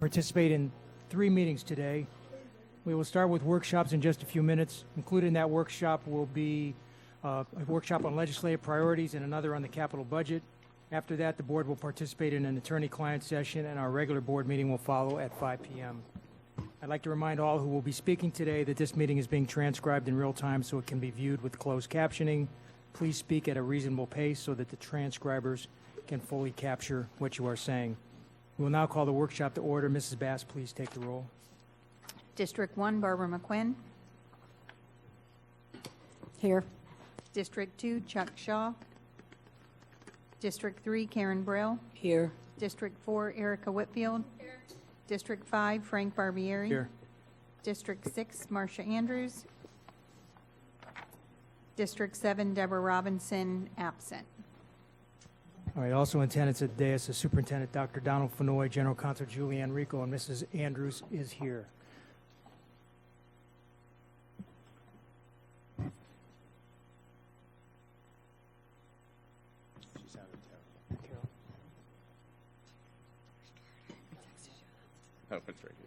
Participate in 3 meetings today. We will start with workshops in just a few minutes. Included in that workshop will be a workshop on legislative priorities and another on the capital budget. After that, the board will participate in an attorney-client session, and our regular board meeting will follow at 5 p.m. I'd like to remind all who will be speaking today that this meeting is being transcribed in real time so it can be viewed with closed captioning. Please speak at a reasonable pace so that the transcribers can fully capture what you are saying. We will now call the workshop to order. Mrs. Bass, please take the roll. District 1, Barbara McQuinn. Here. District 2, Chuck Shaw. District 3, Karen Brill. Here. District 4, Erica Whitfield. Here. District 5, Frank Barbieri. Here. District 6, Marcia Andrews. District 7, Deborah Robinson, absent. All right, also in attendance at the dais is Superintendent Dr. Donald Fenoy, General Counsel Julianne Rico, and Mrs. Andrews is here. She's out of town. Oh, it's right here.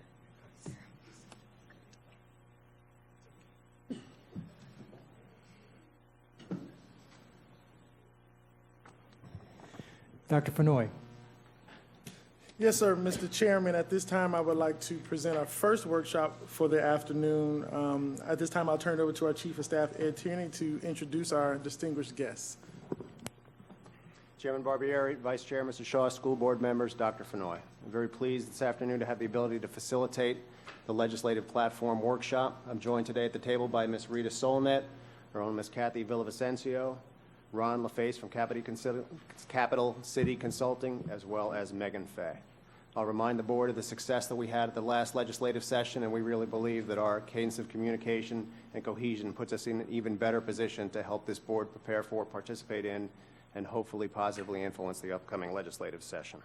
Dr. Fenoy. Yes, sir, Mr. Chairman. At this time, I would like to present our first workshop for the afternoon. At this time, I'll turn it over to our Chief of Staff, Ed Tierney, to introduce our distinguished guests. Chairman Barbieri, Vice Chair Mr. Shaw, school board members, Dr. Fenoy. I'm very pleased this afternoon to have the ability to facilitate the legislative platform workshop. I'm joined today at the table by Ms. Rita Solnet, our own Ms. Kathy Villavicencio, Ron LaFace from Capital City Consulting, as well as Megan Fay. I'll remind the board of the success that we had at the last legislative session, and we really believe that our cadence of communication and cohesion puts us in an even better position to help this board prepare for, participate in, and hopefully positively influence the upcoming legislative session.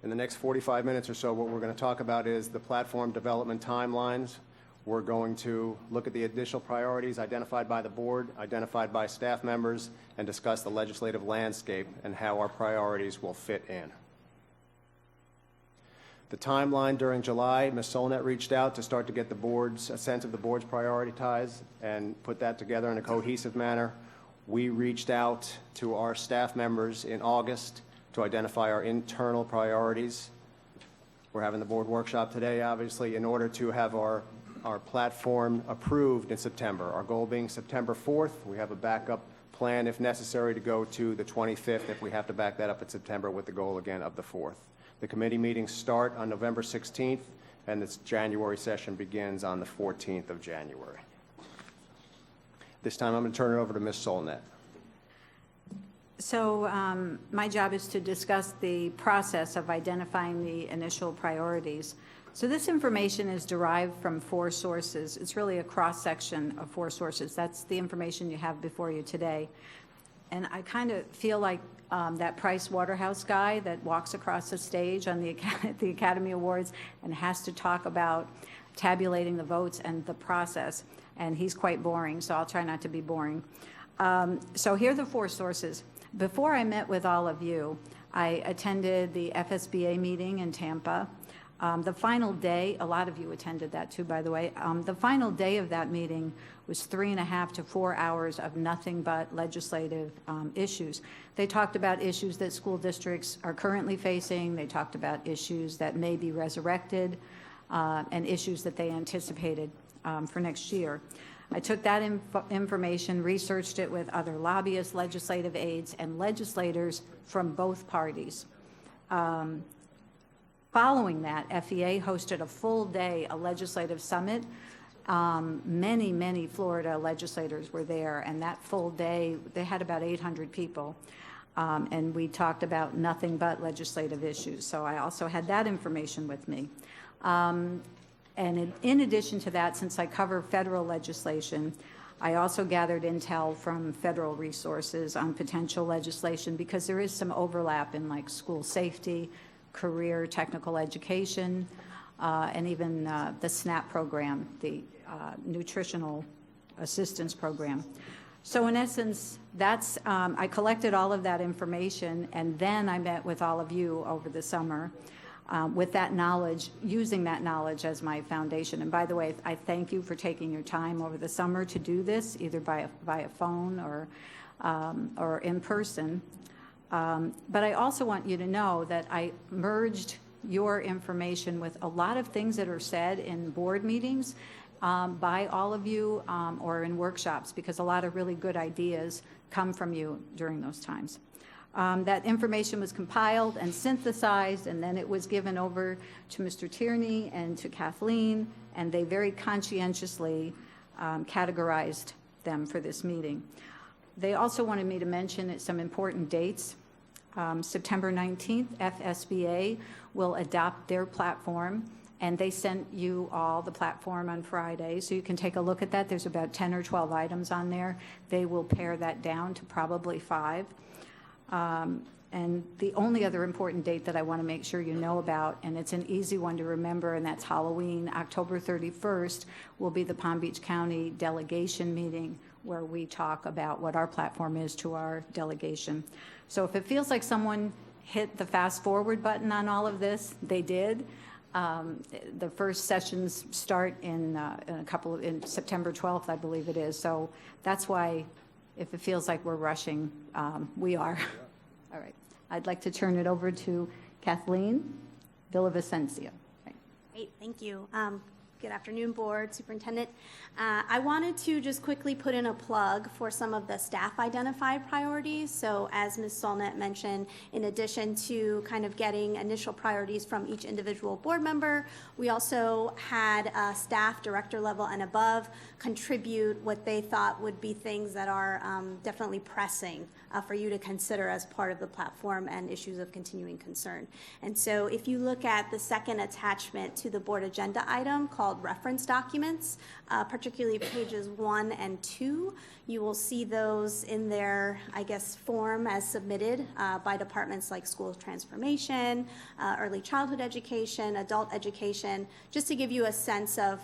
In the next 45 minutes or so, what we're going to talk about is the platform development timelines. We're going to look at the additional priorities identified by the board, identified by staff members, and discuss the legislative landscape and how our priorities will fit in. The timeline during July, Ms. Solnet reached out to start to get a sense of the board's prioritized and put that together in a cohesive manner. We reached out to our staff members in August to identify our internal priorities. We're having the board workshop today, obviously, in order to have our platform approved in September. Our goal being September 4th. We have a backup plan, if necessary, to go to the 25th if we have to back that up in September, with the goal, again, of the 4th. The committee meetings start on November 16th, and this January session begins on the 14th of January. This time, I'm going to turn it over to Ms. Solnet. So my job is to discuss the process of identifying the initial priorities. So this information is derived from 4 sources. It's really a cross-section of 4 sources. That's the information you have before you today. And I kind of feel like that Price Waterhouse guy that walks across the stage on the Academy Awards and has to talk about tabulating the votes and the process. And he's quite boring, so I'll try not to be boring. So here are the 4 sources. Before I met with all of you, I attended the FSBA meeting in Tampa. The final day, a lot of you attended that too, by the way. The final day of that meeting was 3.5 to 4 hours of nothing but legislative issues. They talked about issues that school districts are currently facing. They talked about issues that may be resurrected and issues that they anticipated for next year. I took that information, researched it with other lobbyists, legislative aides, and legislators from both parties. Following that, FEA hosted a full day, a legislative summit. Many Florida legislators were there, and that full day, they had about 800 people. And we talked about nothing but legislative issues. So I also had that information with me. And in addition to that, since I cover federal legislation, I also gathered intel from federal resources on potential legislation, because there is some overlap in like school safety, career technical education, and even the SNAP program, the nutritional assistance program. So in essence, that's I collected all of that information, and then I met with all of you over the summer. with that knowledge, using that knowledge as my foundation. And by the way, I thank you for taking your time over the summer to do this, either via phone or in person. But I also want you to know that I merged your information with a lot of things that are said in board meetings by all of you or in workshops, because a lot of really good ideas come from you during those times. That information was compiled and synthesized, and then it was given over to Mr. Tierney and to Kathleen, and they very conscientiously categorized them for this meeting. They also wanted me to mention some important dates. September 19th, FSBA will adopt their platform, and they sent you all the platform on Friday, so you can take a look at that. There's about 10 or 12 items on there. They will pare that down to probably 5. And the only other important date that I want to make sure you know about, and it's an easy one to remember, and that's Halloween. October 31st will be the Palm Beach County delegation meeting, where we talk about what our platform is to our delegation. So if it feels like someone hit the fast forward button on all of this, they did. The first sessions start in September 12th, I believe it is. So that's why, if it feels like we're rushing, we are. All right. I'd like to turn it over to Kathleen Villavicencio. Okay. Great, thank you. Good afternoon, Board, Superintendent. I wanted to just quickly put in a plug for some of the staff identified priorities. So as Ms. Solnit mentioned, in addition to kind of getting initial priorities from each individual board member, we also had staff, director level and above, contribute what they thought would be things that are definitely pressing for you to consider as part of the platform and issues of continuing concern. And so if you look at the second attachment to the board agenda item called reference documents, particularly pages 1 and 2, you will see those in their, I guess, form as submitted by departments like schools transformation, early childhood education, adult education, just to give you a sense of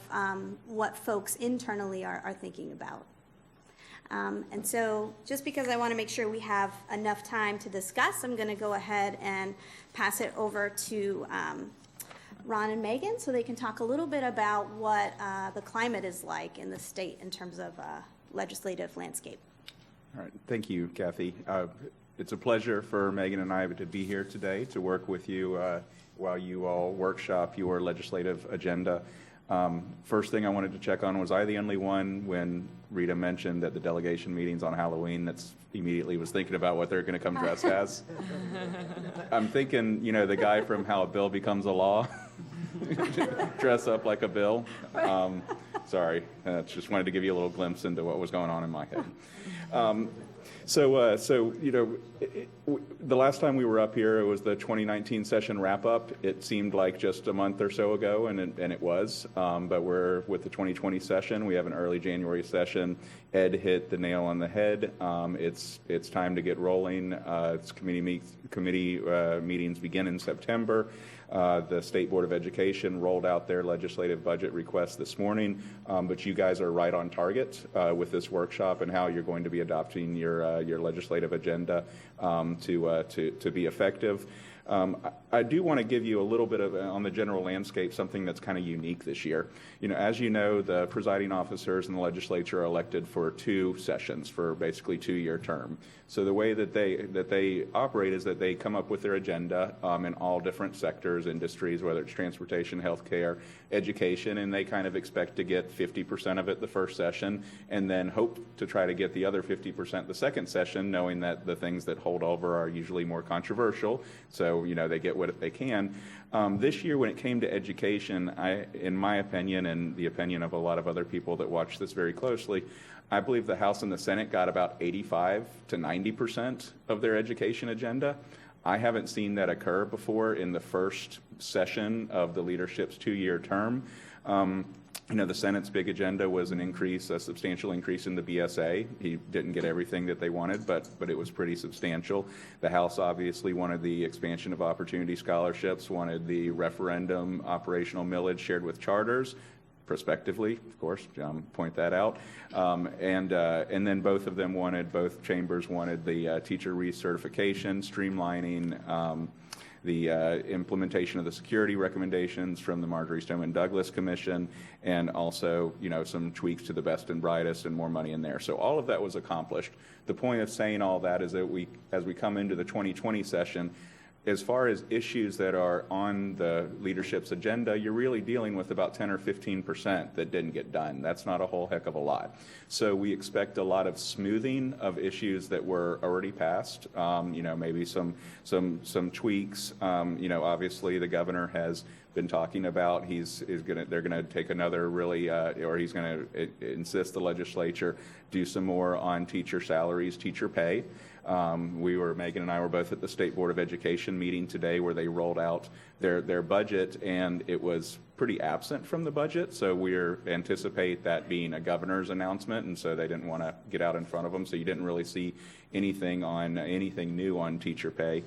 what folks internally are thinking about. And so just because I want to make sure we have enough time to discuss, I'm going to go ahead and pass it over to Ron and Megan so they can talk a little bit about what the climate is like in the state in terms of legislative landscape. All right. Thank you, Kathy. It's a pleasure for Megan and I to be here today to work with you while you all workshop your legislative agenda. First thing I wanted to check on, was I the only one when Rita mentioned that the delegation meeting's on Halloween that's immediately was thinking about what they're going to come dressed as? I'm thinking, you know, the guy from How a Bill Becomes a Law. Dress up like a bill. Sorry, just wanted to give you a little glimpse into what was going on in my head. So you know, the last time we were up here, it was the 2019 session wrap-up. It seemed like just a month or so ago, and it was. But we're with the 2020 session. We have an early January session. Ed hit the nail on the head. It's time to get rolling. It's committee meetings begin in September. The State Board of Education rolled out their legislative budget request this morning, but you guys are right on target with this workshop and how you're going to be adopting your legislative agenda to be effective. I do want to give you a little bit of, on the general landscape, something that's kind of unique this year. You know, as you know, the presiding officers in the legislature are elected for 2 sessions for basically 2-year term. So the way that they operate is that they come up with their agenda in all different sectors, industries, whether it's transportation, healthcare, education, and they kind of expect to get 50% of it the first session, and then hope to try to get the other 50% the second session, knowing that the things that hold over are usually more controversial. So, you know, they get what they can. This year, when it came to education, in my opinion, and the opinion of a lot of other people that watch this very closely, I believe the House and the Senate got about 85 to 90% of their education agenda. I haven't seen that occur before in the first session of the leadership's 2-year term. You know, the Senate's big agenda was a substantial increase in the BSA. He didn't get everything that they wanted, but it was pretty substantial. The House obviously wanted the expansion of opportunity scholarships, wanted the referendum operational millage shared with charters, prospectively, of course, point that out. And then both chambers wanted the teacher recertification, streamlining implementation of the security recommendations from the Marjorie Stoneman Douglas Commission, and also, some tweaks to the best and brightest and more money in there. So all of that was accomplished. The point of saying all that is that as we come into the 2020 session, as far as issues that are on the leadership's agenda, you're really dealing with about 10 or 15% that didn't get done. That's not a whole heck of a lot. So we expect a lot of smoothing of issues that were already passed. Maybe some tweaks. Obviously the governor has been talking about they're gonna take another or he's gonna insist the legislature do some more on teacher salaries, teacher pay. Megan and I were both at the State Board of Education meeting today where they rolled out their budget, and it was pretty absent from the budget. So we anticipate that being a governor's announcement, and so they didn't want to get out in front of them. So you didn't really see anything new on teacher pay.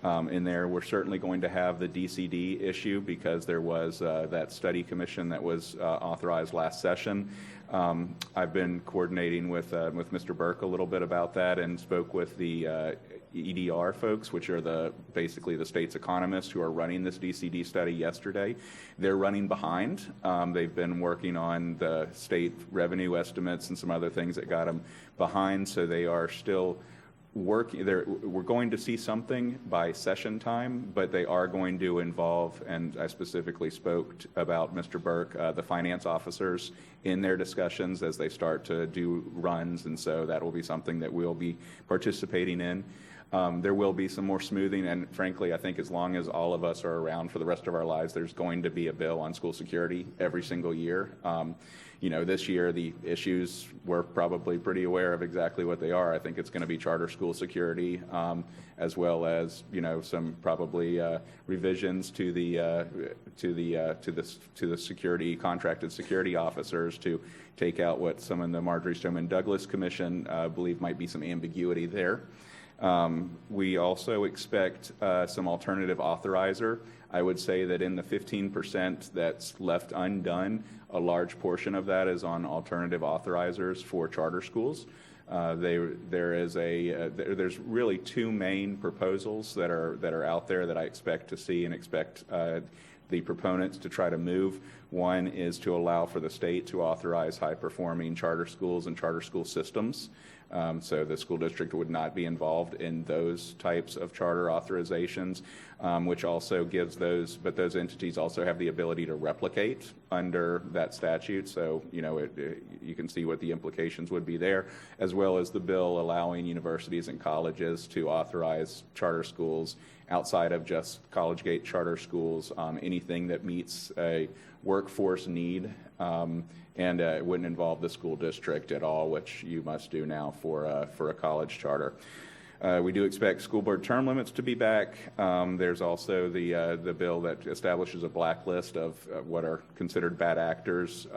In there, we're certainly going to have the DCD issue because there was that study commission that was authorized last session. I've been coordinating with Mr. Burke a little bit about that and spoke with the EDR folks, which are basically the state's economists who are running this DCD study yesterday. They're running behind. They've been working on the state revenue estimates and some other things that got them behind, so they are still working. We're going to see something by session time, but they are going to involve, and I specifically spoke about Mr. Burke, the finance officers in their discussions as they start to do runs, and so that will be something that we'll be participating in. There will be some more smoothing, and frankly, I think as long as all of us are around for the rest of our lives, there's going to be a bill on school security every single year. This year the issues, we're probably pretty aware of exactly what they are. I think it's going to be charter school security, as well as some probably revisions to the security contracted security officers to take out what some in the Marjorie Stoneman Douglas Commission believe might be some ambiguity there. We also expect some alternative authorizer. I would say that in the 15% that's left undone, a large portion of that is on alternative authorizers for charter schools. There's really two main proposals that are out there that I expect to see and expect the proponents to try to move. One is to allow for the state to authorize high-performing charter schools and charter school systems. So the school district would not be involved in those types of charter authorizations, which also gives but those entities also have the ability to replicate under that statute. So, you can see what the implications would be there, as well as the bill allowing universities and colleges to authorize charter schools outside of just College-Gate charter schools, anything that meets a workforce need, and it wouldn't involve the school district at all, which you must do now for a college charter. We do expect school board term limits to be back. There's also the bill that establishes a blacklist of what are considered bad actors,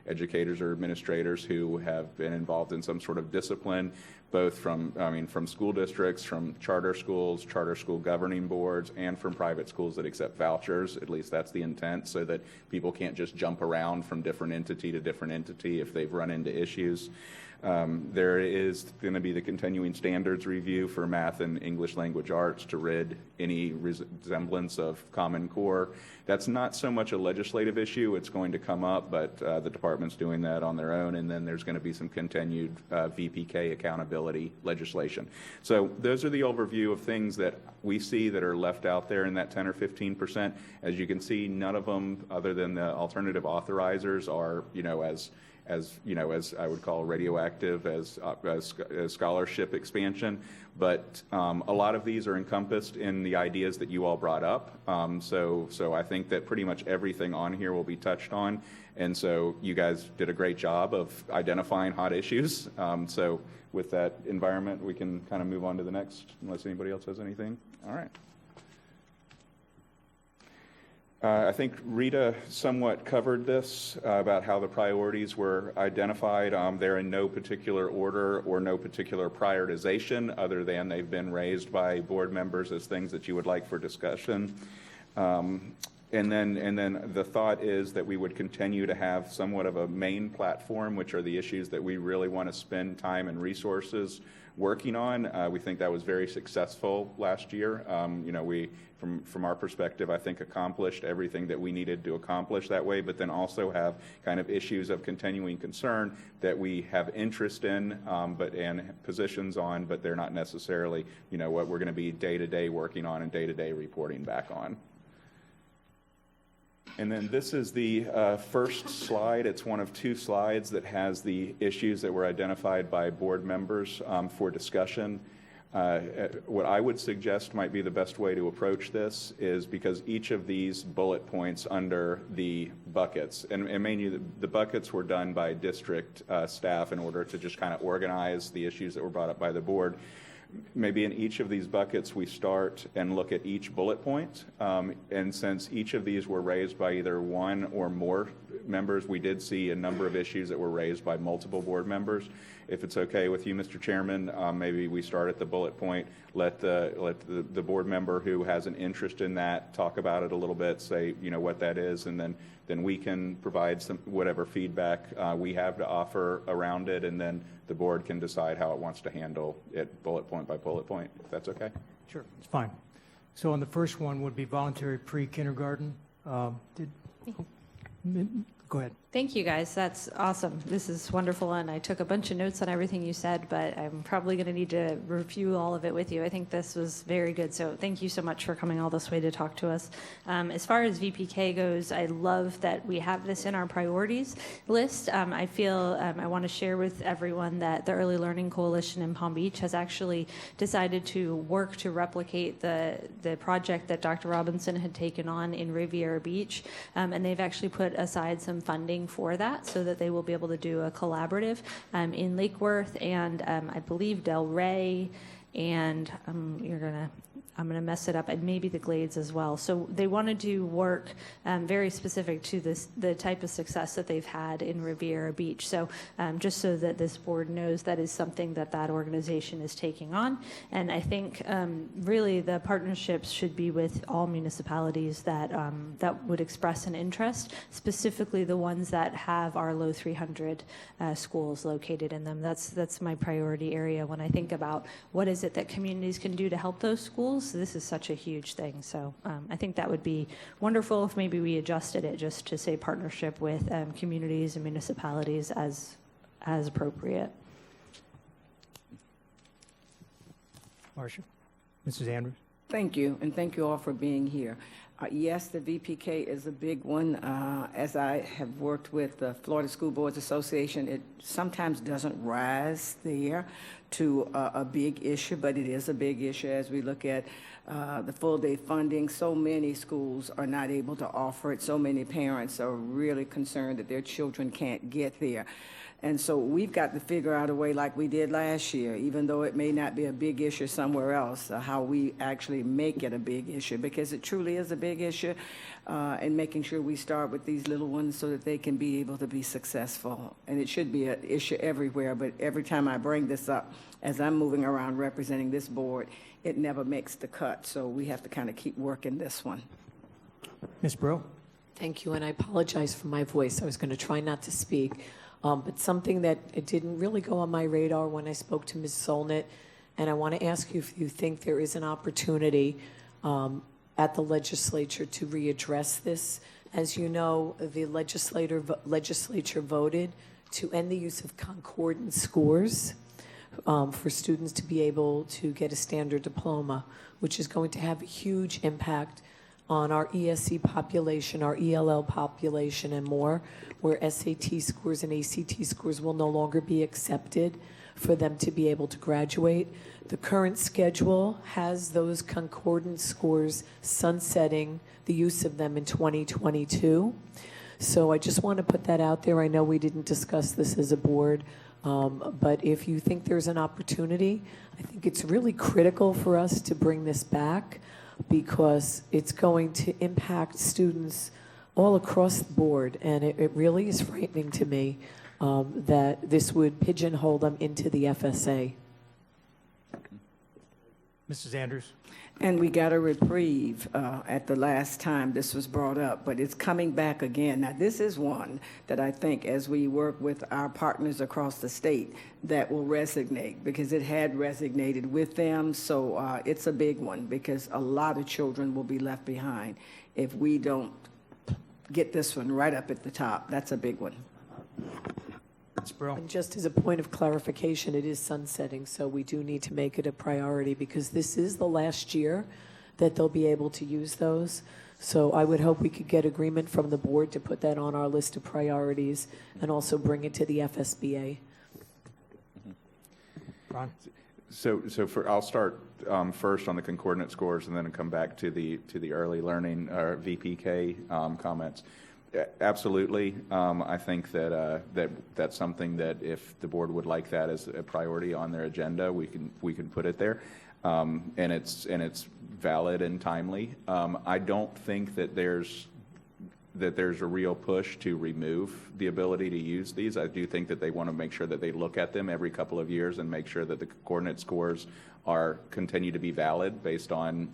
educators or administrators who have been involved in some sort of discipline, both from school districts, from charter schools, charter school governing boards, and from private schools that accept vouchers. At least that's the intent, so that people can't just jump around from different entity to different entity if they've run into issues. There is going to be the continuing standards review for math and English language arts to rid any resemblance of Common Core. That's not so much a legislative issue. It's going to come up, but the department's doing that on their own, and then there's going to be some continued VPK accountability legislation. So those are the overview of things that we see that are left out there in that 10 or 15%. As you can see, none of them, other than the alternative authorizers, are as I would call radioactive as scholarship expansion, but a lot of these are encompassed in the ideas that you all brought up. So I think that pretty much everything on here will be touched on, and so you guys did a great job of identifying hot issues. So with that environment, we can kind of move on to the next, unless anybody else has anything. All right. I think Rita somewhat covered this about how the priorities were identified. They're in no particular order or no particular prioritization, other than they've been raised by board members as things that you would like for discussion. And then the thought is that we would continue to have somewhat of a main platform, which are the issues that we really want to spend time and resources working on. We think that was very successful last year. We, from our perspective, I think accomplished everything that we needed to accomplish that way, but then also have kind of issues of continuing concern that we have interest in, and positions on, but they're not necessarily, what we're going to be day-to-day working on and day-to-day reporting back on. And then this is the first slide. It's one of two slides that has the issues that were identified by board members for discussion. What I would suggest might be the best way to approach this is because each of these bullet points under the buckets, and mainly the buckets were done by district staff in order to just kind of organize the issues that were brought up by the board. Maybe in each of these buckets, we start and look at each bullet point. And since each of these were raised by either one or more members, we did see a number of issues that were raised by multiple board members. If it's okay with you, Mr. Chairman, maybe we start at the bullet point, let the board member who has an interest in that talk about it a little bit, say, what that is, and then we can provide some whatever feedback we have to offer around it, and then the board can decide how it wants to handle it bullet point by bullet point, if that's okay. Sure, it's fine. So on the first one would be voluntary pre-kindergarten. Go ahead. Thank you, guys. That's awesome. This is wonderful, and I took a bunch of notes on everything you said, but I'm probably going to need to review all of it with you. I think this was very good, so thank you so much for coming all this way to talk to us. As far as VPK goes, I love that we have this in our priorities list. I feel I want to share with everyone that the Early Learning Coalition in Palm Beach has actually decided to work to replicate the project that Dr. Robinson had taken on in Riviera Beach, and they've actually put aside some funding for that so that they will be able to do a collaborative in Lake Worth and I believe Delray, and I'm going to mess it up, and maybe the Glades as well. So they want to do work very specific to the type of success that they've had in Riviera Beach. So just so that this board knows, that is something that organization is taking on. And I think really the partnerships should be with all municipalities that would express an interest, specifically the ones that have our low 300 schools located in them. That's my priority area when I think about what is it that communities can do to help those schools. This is such a huge thing. So I think that would be wonderful if maybe we adjusted it just to say partnership with communities and municipalities as appropriate. Marcia? Mrs. Andrews? Thank you, and thank you all for being here. Yes, the VPK is a big one. As I have worked with the Florida School Boards Association, it sometimes doesn't rise there to a big issue, but it is a big issue as we look at the full-day funding. So many schools are not able to offer it. So many parents are really concerned that their children can't get there. And so we've got to figure out a way like we did last year, even though it may not be a big issue somewhere else, how we actually make it a big issue, because it truly is a big issue, and making sure we start with these little ones so that they can be able to be successful. And it should be an issue everywhere, but every time I bring this up, as I'm moving around representing this board, it never makes the cut. So we have to kind of keep working this one. Ms. Breaux? Thank you, and I apologize for my voice. I was going to try not to speak. But something that it didn't really go on my radar when I spoke to Ms. Solnit, and I want to ask you if you think there is an opportunity at the legislature to readdress this. As you know, the legislature voted to end the use of concordant scores for students to be able to get a standard diploma, which is going to have a huge impact on our ESC population, our ELL population, and more, where SAT scores and ACT scores will no longer be accepted for them to be able to graduate. The current schedule has those concordant scores sunsetting the use of them in 2022. So I just want to put that out there. I know we didn't discuss this as a board, but if you think there's an opportunity, I think it's really critical for us to bring this back, because it's going to impact students all across the board, and it really is frightening to me that this would pigeonhole them into the FSA. Mrs. Andrews? And we got a reprieve at the last time this was brought up, but it's coming back again. Now, this is one that I think, as we work with our partners across the state, that will resonate, because it had resonated with them. So it's a big one, because a lot of children will be left behind if we don't get this one right up at the top. That's a big one. Ms. Brill? And just as a point of clarification, it is sunsetting, so we do need to make it a priority, because this is the last year that they'll be able to use those. So I would hope we could get agreement from the board to put that on our list of priorities and also bring it to the FSBA. Ron? I'll start first on the concordant scores and then come back to the early learning or VPK comments. Absolutely. I think that's something that if the board would like that as a priority on their agenda, we can put it there, and it's valid and timely. I don't think that there's a real push to remove the ability to use these. I do think that they want to make sure that they look at them every couple of years and make sure that the coordinate scores continue to be valid based on,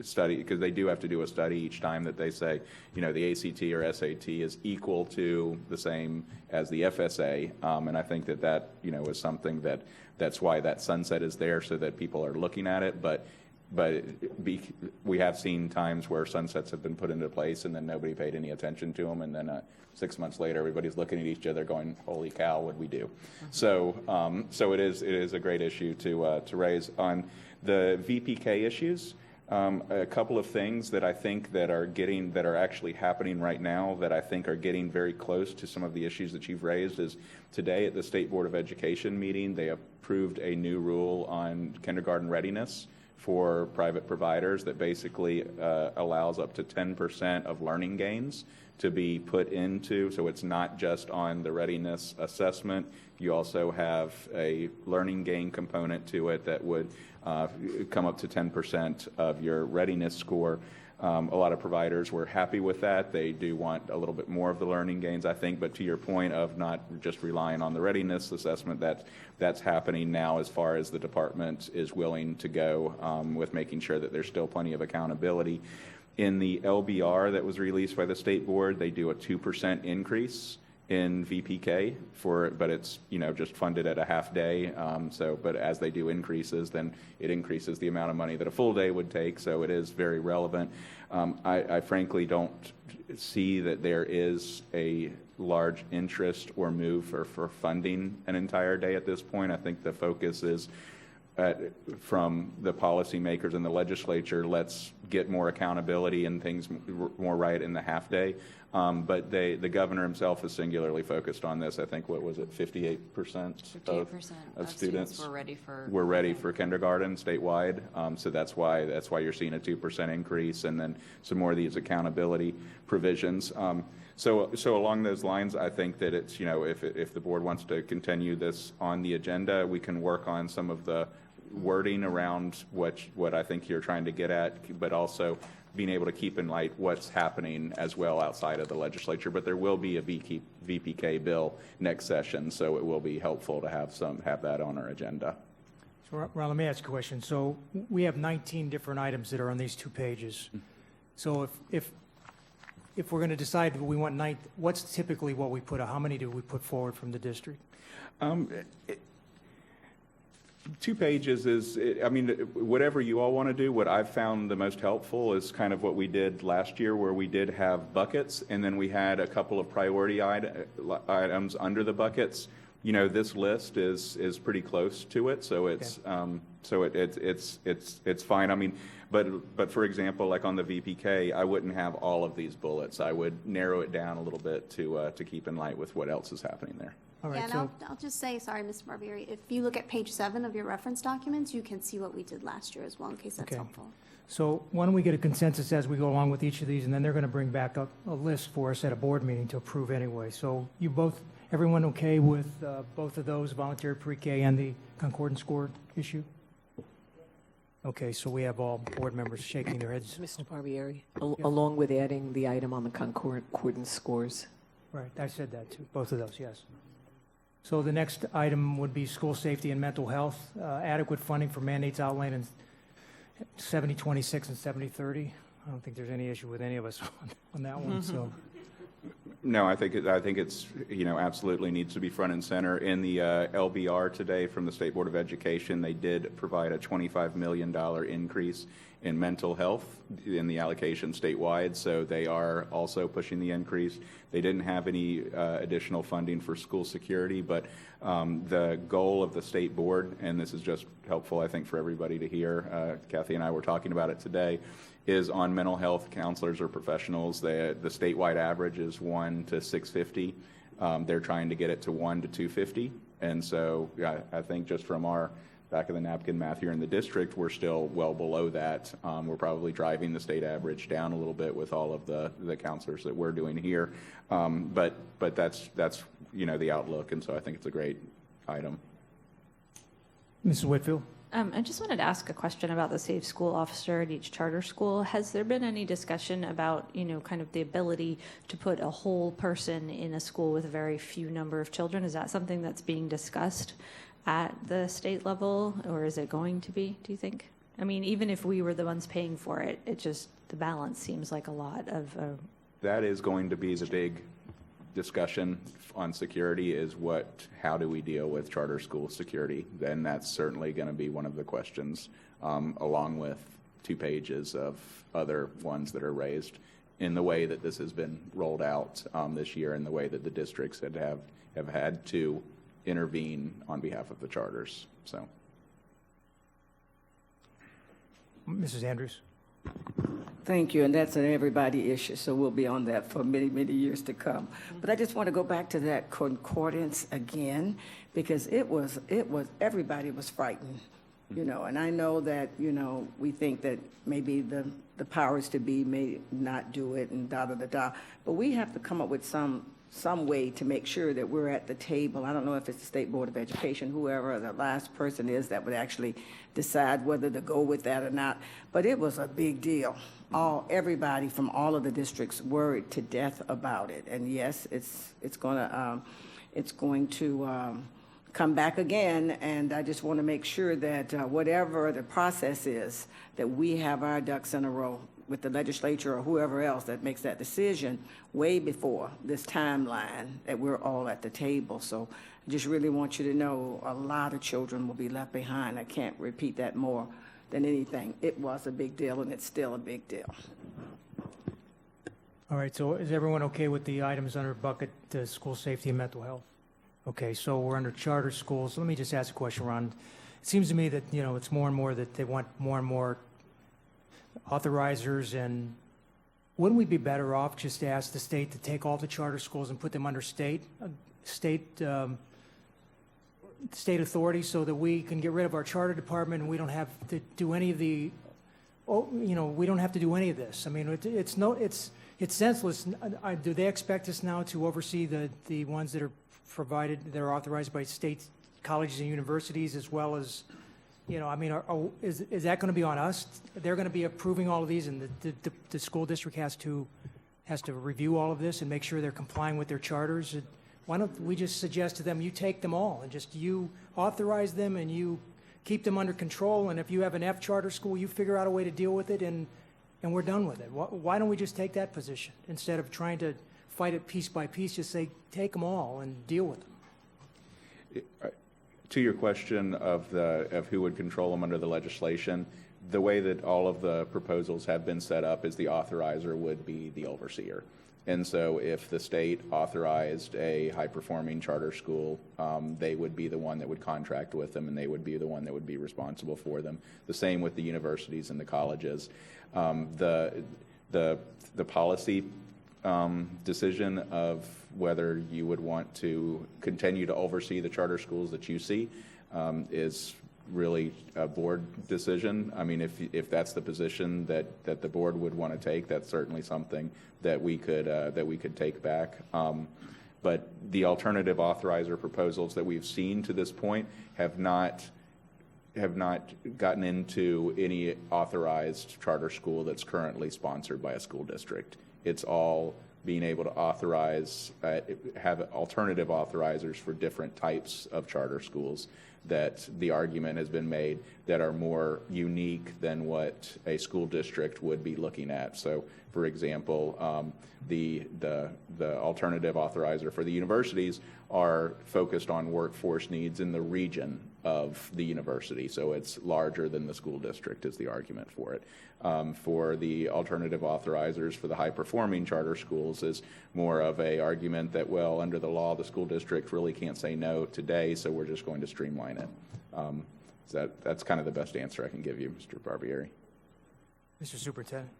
study, because they do have to do a study each time that they say, the ACT or SAT is equal to the same as the FSA. And I think that is something that's why that sunset is there, so that people are looking at it. But we have seen times where sunsets have been put into place and then nobody paid any attention to them, and then 6 months later everybody's looking at each other going, "Holy cow, what'd we do?" So it is a great issue to raise. On the VPK issues, a couple of things that I think that are actually happening right now that I think are getting very close to some of the issues that you've raised is today at the State Board of Education meeting, they approved a new rule on kindergarten readiness for private providers that basically allows up to 10% of learning gains to be put into, so it's not just on the readiness assessment. You also have a learning gain component to it that would come up to 10% of your readiness score. A lot of providers were happy with that. They do want a little bit more of the learning gains, I think, but to your point of not just relying on the readiness assessment, that's happening now as far as the department is willing to go with making sure that there's still plenty of accountability. In the LBR that was released by the State Board, they do a 2% increase in VPK but it's just funded at a half day. But as they do increases, then it increases the amount of money that a full day would take. So it is very relevant. I frankly don't see that there is a large interest or move for funding an entire day at this point. I think the focus is from the policymakers and the legislature, let's get more accountability and things more right in the half day. But the governor himself is singularly focused on this. I think, what was it, 58% of students were ready for kindergarten statewide. So that's why you're seeing a 2% increase, and then some more of these accountability provisions. So along those lines, I think that it's, if the board wants to continue this on the agenda, we can work on some of the wording around what I think you're trying to get at, but also being able to keep in light what's happening as well outside of the legislature. But there will be a VPK bill next session, so it will be helpful to have that on our agenda. So, Ron, let me ask you a question. So we have 19 different items that are on these 2 pages. So if we're going to decide we want what's typically what we put, how many do we put forward from the district? 2 pages is, whatever you all want to do. What I've found the most helpful is kind of what we did last year, where we did have buckets, and then we had a couple of priority items under the buckets. This list is pretty close to it, so it's it's fine. But for example, like on the VPK, I wouldn't have all of these bullets. I would narrow it down a little bit to keep in light with what else is happening there. All right, and I'll just say, sorry, Mr. Barbieri, if you look at page 7 of your reference documents, you can see what we did last year as well, in case that's helpful. So why don't we get a consensus as we go along with each of these, and then they're going to bring back a list for us at a board meeting to approve anyway. So everyone okay with both of those, voluntary pre-K and the concordance score issue? Okay, so we have all board members shaking their heads. Mr. Barbieri, along with adding the item on the concordance scores. Right, I said that too, both of those, yes. So the next item would be school safety and mental health, adequate funding for mandates outlined 70-26 and 70-30. I don't think there's any issue with any of us on that one, so. No, I think it's, absolutely needs to be front and center. In the LBR today from the State Board of Education, they did provide a $25 million increase in mental health in the allocation statewide, so they are also pushing the increase. They didn't have any additional funding for school security, but the goal of the state board, and this is just helpful, I think, for everybody to hear, Kathy and I were talking about it today, is on mental health counselors or professionals. The statewide average is 1 to 650. They're trying to get it to 1 to 250. And so I think just from our back of the napkin math here in the district, we're still well below that. We're probably driving the state average down a little bit with all of the counselors that we're doing here. But that's the outlook, and so I think it's a great item. Mrs. Whitfield? I just wanted to ask a question about the safe school officer at each charter school. Has there been any discussion about, kind of the ability to put a whole person in a school with a very few number of children? Is that something that's being discussed at the state level, or is it going to be, do you think? I mean, even if we were the ones paying for it, the balance seems like a lot of... That is going to be the big discussion on security, is how do we deal with charter school security? Then that's certainly going to be one of the questions, along with 2 pages of other ones that are raised in the way that this has been rolled out this year, and the way that the districts have had to intervene on behalf of the charters. So, Mrs. Andrews? Thank you, and that's an everybody issue, so we'll be on that for many, many years to come. But I just want to go back to that concordance again, because it was everybody was frightened, and I know that, we think that maybe the powers to be may not do it and da-da-da-da, but we have to come up with some way to make sure that we're at the table. I don't know if it's the State Board of Education, whoever the last person is that would actually decide whether to go with that or not. But it was a big deal. Everybody from all of the districts worried to death about it. And yes, it's going to come back again. And I just want to make sure that whatever the process is, that we have our ducks in a row with the legislature or whoever else that makes that decision way before this timeline, that we're all at the table. So I just really want you to know a lot of children will be left behind. I can't repeat that more than anything. It was a big deal, and it's still a big deal. All right, so is everyone okay with the items under bucket, school safety and mental health? Okay, so we're under charter schools. Let me just ask a question, Ron. It seems to me that, it's more and more that they want more and more authorizers, and wouldn't we be better off just to ask the state to take all the charter schools and put them under state authority, so that we can get rid of our charter department and we don't have to do any of the, we don't have to do any of this. I mean, it's senseless. Do they expect us now to oversee the ones that are provided, that are authorized by state colleges and universities, as well as, is that going to be on us? They're going to be approving all of these, and the school district has to review all of this and make sure they're complying with their charters. Why don't we just suggest to them, you take them all and just you authorize them and you keep them under control, and if you have an F charter school, you figure out a way to deal with it, and we're done with it. Why don't we just take that position instead of trying to fight it piece by piece? Just say, take them all and deal with them. To your question of who would control them under the legislation, the way that all of the proposals have been set up is the authorizer would be the overseer. And so if the state authorized a high-performing charter school, they would be the one that would contract with them, and they would be the one that would be responsible for them. The same with the universities and the colleges. The policy decision of whether you would want to continue to oversee the charter schools that you see is really a board decision. I mean, if that's the position that the board would want to take, that's certainly something that we could take back. But the alternative authorizer proposals that we've seen to this point have not gotten into any authorized charter school that's currently sponsored by a school district. It's all being able to authorize, have alternative authorizers for different types of charter schools. that the argument has been made that are more unique than what a school district would be looking at. So, for example, the alternative authorizer for the universities are focused on workforce needs in the region of the university. So it's larger than the school district is the argument for it. For the alternative authorizers for the high-performing charter schools is more of a argument that, well, under the law, the school district really can't say no today, so we're just going to streamline it. So that's kind of the best answer I can give you, Mr. Barbieri. Mr. Superintendent.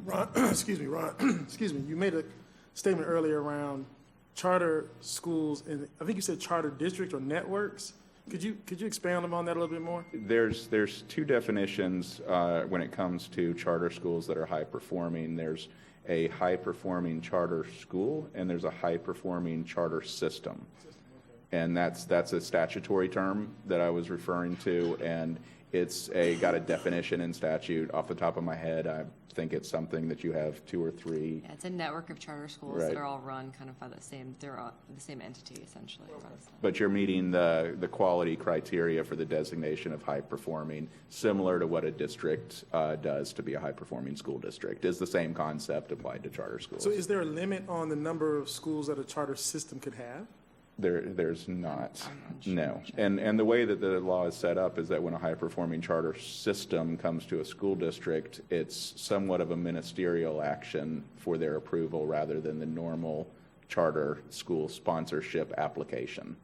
Ron, excuse me, you made a statement earlier around charter schools, and I think you said charter districts or networks. Could you expand on that a little bit more? There's two definitions when it comes to charter schools that are high-performing. There's a high-performing charter school, and there's a high-performing charter system. And that's a statutory term that I was referring to, and it's got a definition in statute. Off the top of my head, I think it's something that you have 2 or 3. Yeah, it's a network of charter schools Right. that are all run kind of by the same entity, essentially. But you're meeting the quality criteria for the designation of high-performing, similar to what a district does to be a high-performing school district. Is the same concept applied to charter schools. So is there a limit on the number of schools that a charter system could have? There's not, I'm unsure. no. And the way that the law is set up is that when a high-performing charter system comes to a school district, it's somewhat of a ministerial action for their approval rather than the normal charter school sponsorship application.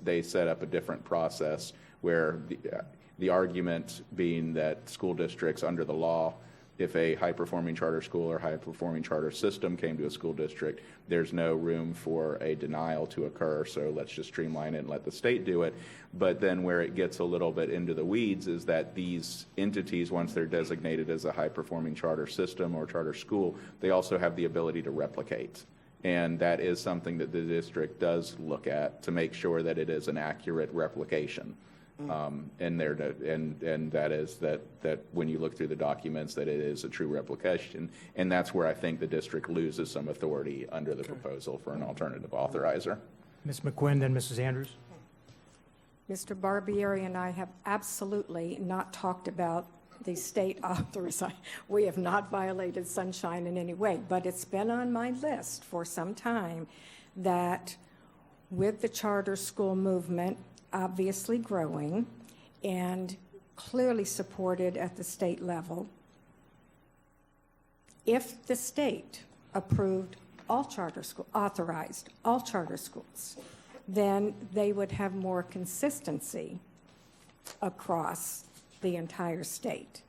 They set up a different process where the argument being that school districts under the law, if a high-performing charter school or high-performing charter system came to a school district, there's no room for a denial to occur, so let's just streamline it and let the state do it. But then where it gets a little bit into the weeds is that these entities, once they're designated as a high-performing charter system or charter school, they also have the ability to replicate. And that is something that the district does look at to make sure that it is an accurate replication. And that is that when you look through the documents, that it is a true replication, and that's where I think the district loses some authority under the proposal for an alternative authorizer. Ms. McQuinn, then Mrs. Andrews. Mr. Barbieri and I have absolutely not talked about the state authors. We have not violated sunshine in any way, but it's been on my list for some time that with the charter school movement obviously growing and clearly supported at the state level, if the state approved all charter schools, authorized all charter schools, then they would have more consistency across the entire state.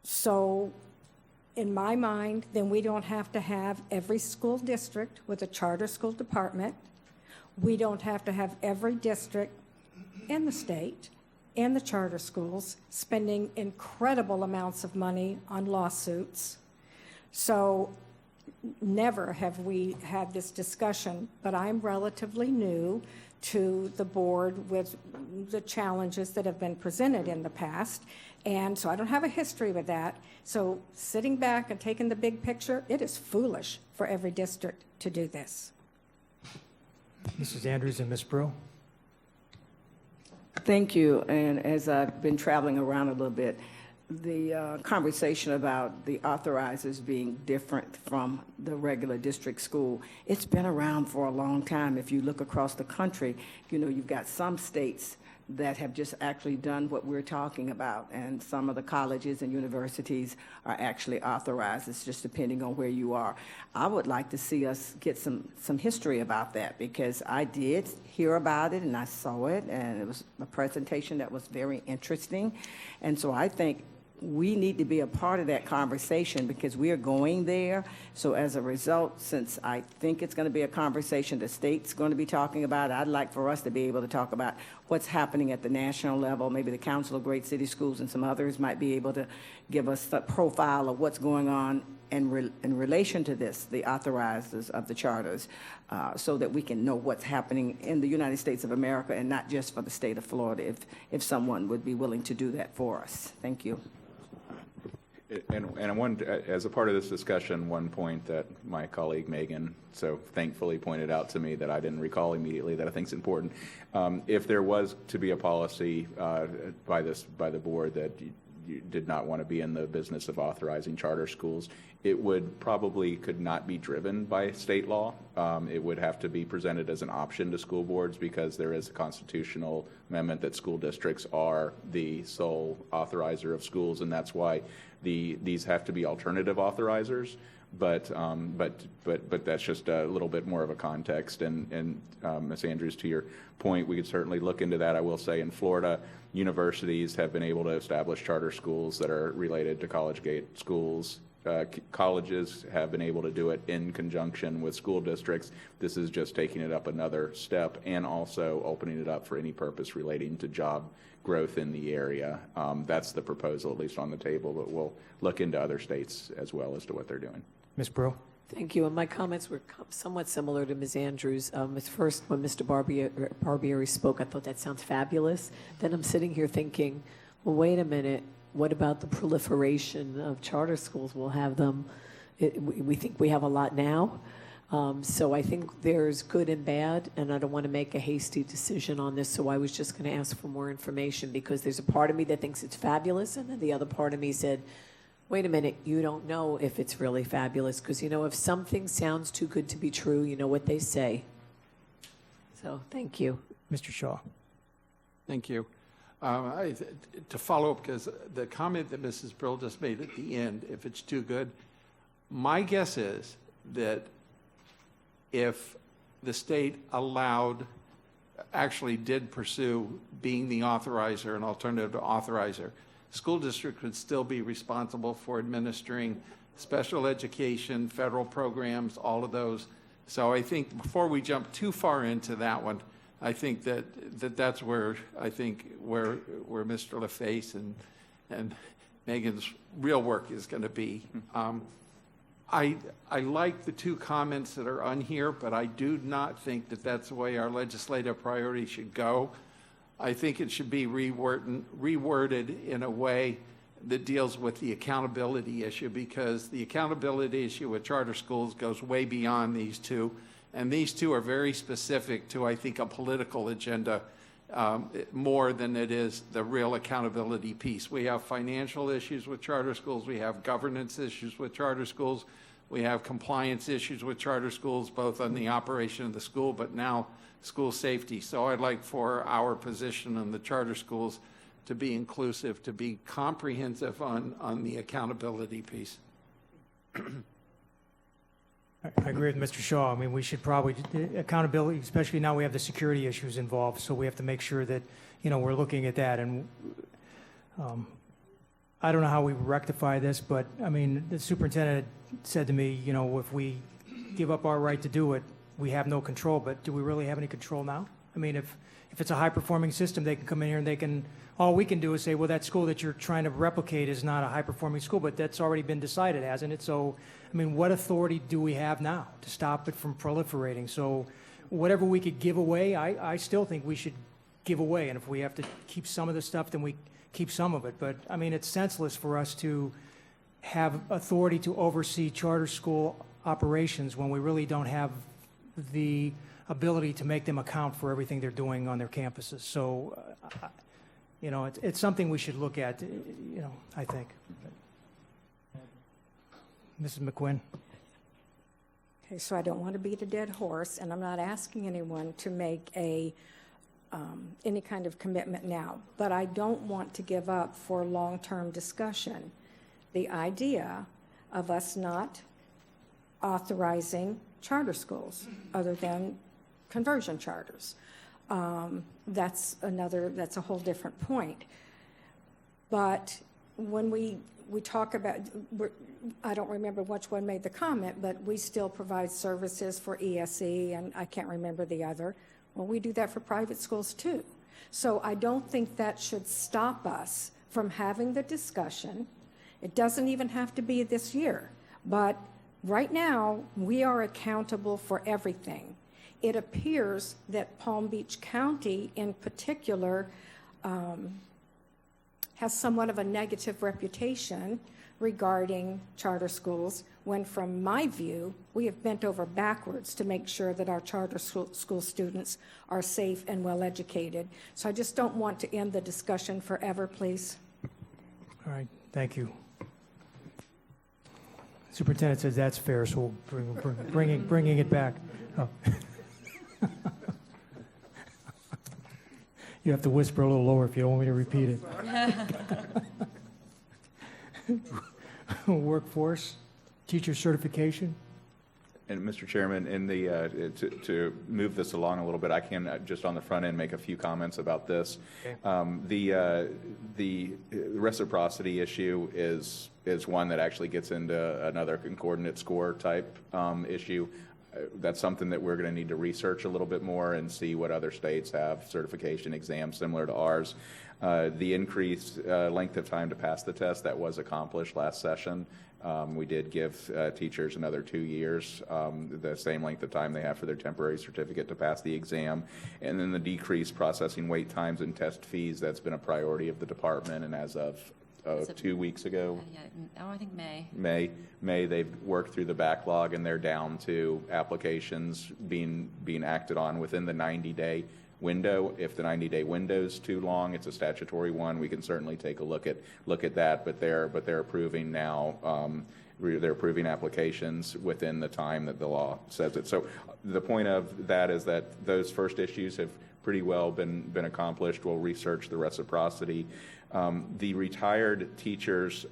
So in my mind, then we don't have to have every school district with a charter school department. We don't have to have every district in the state and the charter schools spending incredible amounts of money on lawsuits. So never have we had this discussion, but I'm relatively new to the board with the challenges that have been presented in the past. And so I don't have a history with that. So sitting back and taking the big picture, it is foolish for every district to do this. Mrs. Andrews and Ms. Brew. Thank you. And as I've been traveling around a little bit, the conversation about the authorizers being different from the regular district school, it's been around for a long time. If you look across the country, you've got some states that have just actually done what we're talking about, and some of the colleges and universities are actually authorized. It's just depending on where you are. I would like to see us get some history about that, because I did hear about it and I saw it, and it was a presentation that was very interesting. And so I think we need to be a part of that conversation because we are going there. So as a result, since I think it's going to be a conversation the state's going to be talking about, I'd like for us to be able to talk about what's happening at the national level. Maybe the Council of Great City Schools and some others might be able to give us a profile of what's going on in relation to this, the authorizers of the charters, so that we can know what's happening in the United States of America and not just for the state of Florida, if someone would be willing to do that for us. Thank you. And one, as a part of this discussion, one point that my colleague Megan so thankfully pointed out to me that I didn't recall immediately that I think is important. If there was to be a policy by the board that you did not want to be in the business of authorizing charter schools, it would probably could not be driven by state law. It would have to be presented as an option to school boards because there is a constitutional amendment that school districts are the sole authorizer of schools, and that's why these have to be alternative authorizers. But that's just a little bit more of a context. And Ms. Andrews, to your point, we could certainly look into that. I will say in Florida, universities have been able to establish charter schools that are related to college-gate schools. Colleges have been able to do it in conjunction with school districts. This is just taking it up another step and also opening it up for any purpose relating to job growth in the area. That's the proposal, at least on the table, but we'll look into other states as well as to what they're doing. Ms. Brew? Thank you. And my comments were somewhat similar to Ms. Andrews. At first, when Mr. Barbieri spoke, I thought that sounds fabulous. Then I'm sitting here thinking, well, wait a minute. What about the proliferation of charter schools? We'll have them. We think we have a lot now. So I think there's good and bad, and I don't want to make a hasty decision on this, so I was just going to ask for more information because there's a part of me that thinks it's fabulous, and then the other part of me said, wait a minute, you don't know if it's really fabulous because, you know, if something sounds too good to be true, you know what they say. So thank you. Mr. Shaw? Thank you. To follow up, because the comment that Mrs. Brill just made at the end, if it's too good, my guess is that if the state actually did pursue being the authorizer, an alternative to authorizer, school district would still be responsible for administering special education, federal programs, all of those. So I think before we jump too far into that one, I think that's where where Mr. LaFace and Megan's real work is going to be. I like the two comments that are on here, but I do not think that that's the way our legislative priority should go. I think it should be reworded in a way that deals with the accountability issue, because the accountability issue with charter schools goes way beyond these two. And these two are very specific to, I think, a political agenda more than it is the real accountability piece. We have financial issues with charter schools. We have governance issues with charter schools. We have compliance issues with charter schools, both on the operation of the school, but now school safety. So I'd like for our position on the charter schools to be inclusive, to be comprehensive on the accountability piece. I agree with Mr. Shaw. I mean, we should probably, accountability, especially now we have the security issues involved, so we have to make sure that, you know, we're looking at that. And I don't know how we rectify this, but, I mean, the superintendent said to me, you know, if we give up our right to do it, we have no control. But do we really have any control now? I mean, if it's a high-performing system, they can come in here and they can, all we can do is say, well, that school that you're trying to replicate is not a high-performing school, but that's already been decided, hasn't it? So, I mean, what authority do we have now to stop it from proliferating? So whatever we could give away, I still think we should give away. And if we have to keep some of the stuff, then we keep some of it. But, I mean, it's senseless for us to have authority to oversee charter school operations when we really don't have the ability to make them account for everything they're doing on their campuses. So, you know, it's something we should look at, you know, I think. Mrs. McQuinn? Okay, so I don't want to beat a dead horse, and I'm not asking anyone to make any kind of commitment now, but I don't want to give up for long-term discussion the idea of us not authorizing charter schools other than conversion charters. That's a whole different point. But when we talk about, I don't remember which one made the comment, but we still provide services for ESE, and I can't remember the other. Well, we do that for private schools too. So I don't think that should stop us from having the discussion. It doesn't even have to be this year, but right now we are accountable for everything. It appears that Palm Beach County in particular has somewhat of a negative reputation regarding charter schools, when from my view, we have bent over backwards to make sure that our charter school students are safe and well-educated. So I just don't want to end the discussion forever, please. All right, thank you. Superintendent says that's fair, so we'll bringing it back. Oh. You have to whisper a little lower if you don't want me to repeat it. Workforce, teacher certification. And Mr. Chairman, in the, to move this along a little bit, I can just on the front end make a few comments about this. Okay. The reciprocity issue is one that actually gets into another concordant score type issue. That's something that we're going to need to research a little bit more and see what other states have certification exams similar to ours. The increased length of time to pass the test, that was accomplished last session. We did give teachers another 2 years, the same length of time they have for their temporary certificate to pass the exam. And then the decreased processing wait times and test fees, that's been a priority of the department. And as of 2 weeks ago, I think May, they've worked through the backlog and they're down to applications being acted on within the 90-day window. If the 90-day window is too long, it's a statutory one. We can certainly take a look at that. But they're approving now. They're approving applications within the time that the law says it. So the point of that is that those first issues have pretty well been accomplished. We'll research the reciprocity. The retired teachers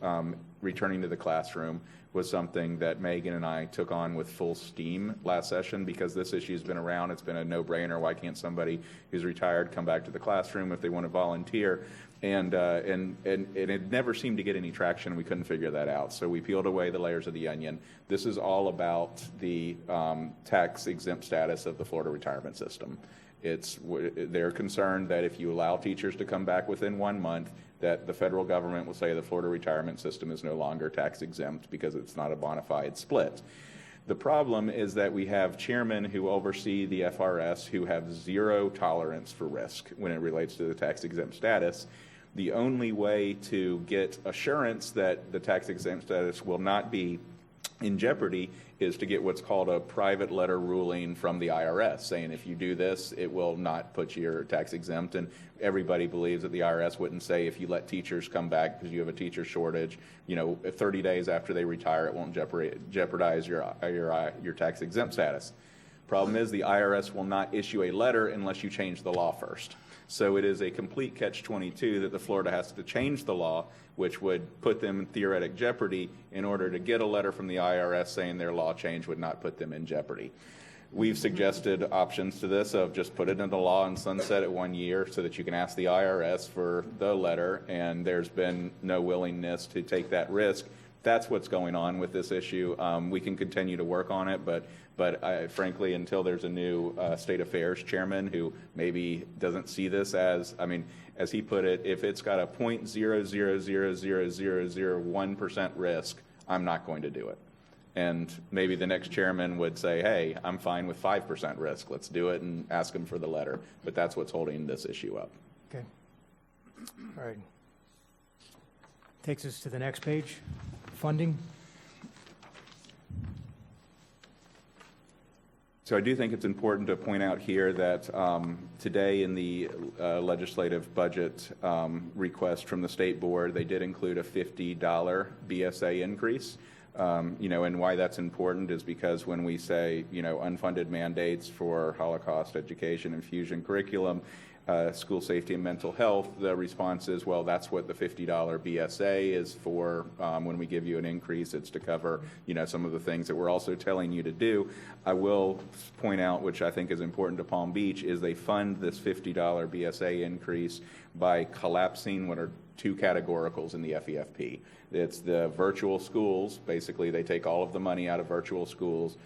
returning to the classroom was something that Megan and I took on with full steam last session because this issue's been around. It's been a no-brainer. Why can't somebody who's retired come back to the classroom if they want to volunteer? And it never seemed to get any traction. We couldn't figure that out. So we peeled away the layers of the onion. This is all about the tax-exempt status of the Florida retirement system. They're concerned that if you allow teachers to come back within 1 month, that the federal government will say the Florida retirement system is no longer tax exempt because it's not a bona fide split. The problem is that we have chairmen who oversee the FRS who have zero tolerance for risk when it relates to the tax exempt status. The only way to get assurance that the tax exempt status will not be in jeopardy is to get what's called a private letter ruling from the IRS saying if you do this, it will not put your tax exempt. And everybody believes that the IRS wouldn't say if you let teachers come back because you have a teacher shortage, 30 days after they retire, it won't jeopardize your tax exempt status. Problem is the IRS will not issue a letter unless you change the law first. So it is a complete catch-22 that the Florida has to change the law, which would put them in theoretic jeopardy in order to get a letter from the IRS saying their law change would not put them in jeopardy. We've suggested options to this of just put it into law and sunset it 1 year so that you can ask the IRS for the letter, and there's been no willingness to take that risk. That's what's going on with this issue. We can continue to work on it, but frankly, until there's a new state affairs chairman who maybe doesn't see this as he put it, if it's got a 0.0000001% risk, I'm not going to do it. And maybe the next chairman would say, hey, I'm fine with 5% risk. Let's do it and ask him for the letter. But that's what's holding this issue up. Okay. All right. Takes us to the next page. Funding. So I do think it's important to point out here that today in the legislative budget request from the state board, they did include a $50 BSA increase. And why that's important is because when we say, unfunded mandates for Holocaust education and fusion curriculum, school safety and mental health, the response is, well, that's what the $50 BSA is for. When we give you an increase, it's to cover, some of the things that we're also telling you to do. I will point out, which I think is important to Palm Beach, is they fund this $50 BSA increase by collapsing what are two categoricals in the FEFP. It's the virtual schools. Basically, they take all of the money out of virtual schools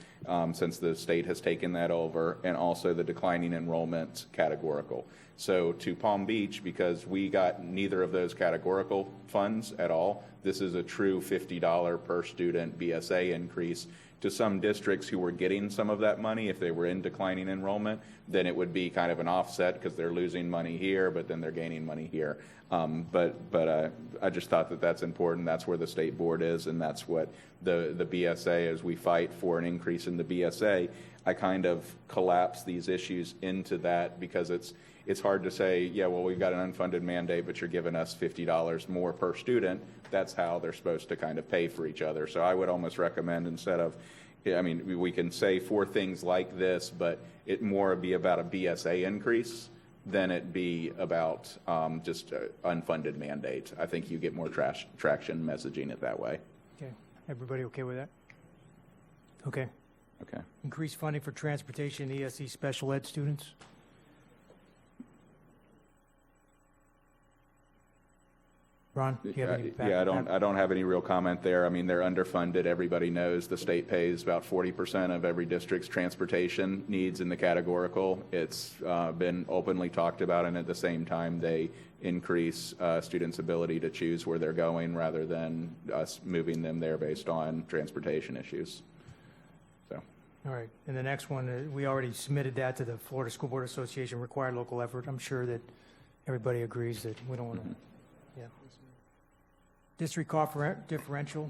since the state has taken that over, and also the declining enrollment categorical. So to Palm Beach, because we got neither of those categorical funds at all, this is a true $50 per student BSA increase to some districts who were getting some of that money, if they were in declining enrollment, then it would be kind of an offset because they're losing money here, but then they're gaining money here. But I just thought that that's important. That's where the state board is, and that's what the BSA, as we fight for an increase in the BSA, I kind of collapse these issues into that because it's hard to say, yeah, well, we've got an unfunded mandate, but you're giving us $50 more per student. That's how they're supposed to kind of pay for each other. So I would almost recommend, instead of, I mean, we can say 4 things like this, but it more be about a BSA increase than it be about just unfunded mandate. I think you get more traction messaging it that way. Okay, everybody okay with that? Okay. Okay. Increase funding for transportation ESE special ed students. Ron, do you have any back? Yeah, I don't have any real comment there. I mean, they're underfunded. Everybody knows the state pays about 40% of every district's transportation needs in the categorical. It's been openly talked about, and at the same time, they increase students' ability to choose where they're going rather than us moving them there based on transportation issues. So. All right, and the next one, we already submitted that to the Florida School Board Association, required local effort. I'm sure that everybody agrees that we don't want to, yeah. District cost differential.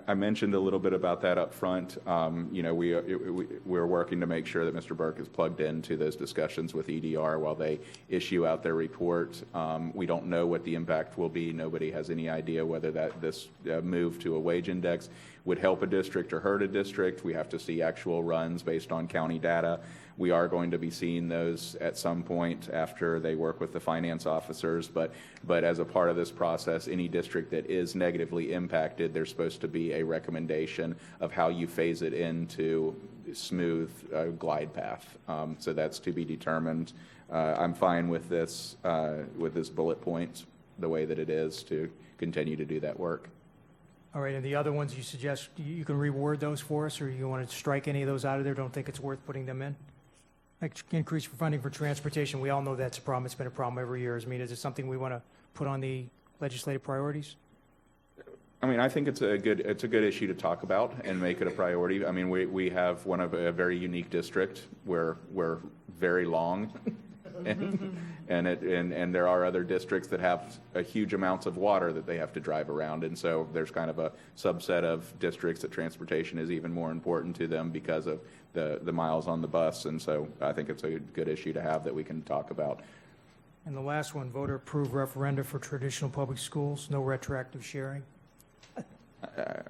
I mentioned a little bit about that up front. You know, we're working to make sure that Mr. Burke is plugged into those discussions with EDR while they issue out their report. We don't know what the impact will be. Nobody has any idea whether this move to a wage index would help a district or hurt a district. We have to see actual runs based on county data. We are going to be seeing those at some point after they work with the finance officers, but as a part of this process, any district that is negatively impacted, there's supposed to be a recommendation of how you phase it into smooth glide path. So that's to be determined. I'm fine with this bullet point, the way that it is, to continue to do that work. All right, and the other ones you suggest, you can reword those for us, or you want to strike any of those out of there? Don't think it's worth putting them in? Like increase for funding for transportation, we all know that's a problem. It's been a problem every year. I mean, is it something we want to put on the legislative priorities? I mean, I think it's a good issue to talk about and make it a priority. I mean, we have one of a very unique district where we're very long, and there are other districts that have a huge amounts of water that they have to drive around, and so there's kind of a subset of districts that transportation is even more important to them because of the miles on the bus, and so I think it's a good issue to have that we can talk about. And the last one, voter approved referenda for traditional public schools, no retroactive sharing.